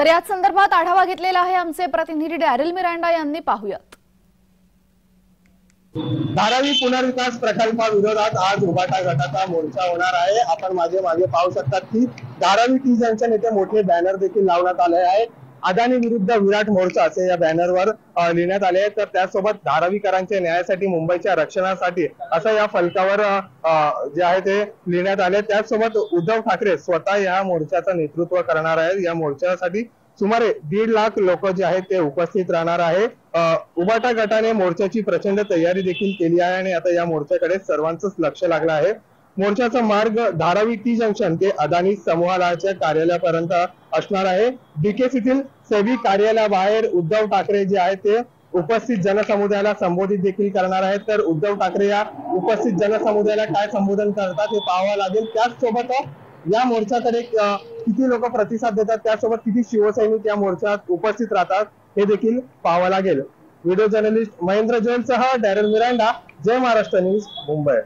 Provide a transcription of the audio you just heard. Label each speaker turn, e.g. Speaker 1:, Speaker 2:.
Speaker 1: तर याच संदर्भात आढावा घेतलेला आहे आमचे प्रतिनिधी डॅरिल मिरांडा यांनी, पाहूयात।
Speaker 2: धारावी पुनर्विकास प्रकल्पाविरोधात आज उभाटा गटाचा मोर्चा होणार आहे। आपण मागे पाहू शकतात की धारावी टी जंक्शन येथे मोठे बॅनर देखील लावण्यात आले आहेत। अदानी विरुद्ध विराट मोर्चा असे या बॅनरवर लिहिण्यात आले आहे। तर त्यासोबत धारावीकरांच्या न्यायासाठी, मुंबईच्या रक्षणासाठी असं या फलकावर जे आहे ते लिहिण्यात आले। त्याचसोबत उद्धव ठाकरे स्वतः या मोर्चाचं नेतृत्व करणार आहेत। या मोर्चासाठी सुमारे 1.5 लाख लोक जे आहेत ते उपस्थित राहणार आहे। उभाटा गटाने मोर्चाची प्रचंड तयारी देखील केली आहे आणि आता या मोर्चाकडे सर्वांचंच लक्ष लागलं आहे। मोर्चाचा मार्ग धारावी टी जंक्शन ते अदानी समूहाच्या कार्यालयापर्यंत असणार आहे। डीकेसीतील सेबी कार्यालयाबाहेर उद्धव ठाकरे जे आहेत ते उपस्थित जनसमुदायाला संबोधित देखील करणार आहेत। तर उद्धव ठाकरे या उपस्थित जनसमुदायाला काय संबोधन करतात हे पाहावं लागेल। त्याचसोबत या मोर्चाकडे किती लोक प्रतिसाद देतात, त्यासोबत किती शिवसैनिक या मोर्चात उपस्थित राहतात हे देखील पाहावं लागेल। व्हिडिओ जर्नलिस्ट महेंद्र जैन सह डॅरिल मिरांडा, जय महाराष्ट्र न्यूज, मुंबई।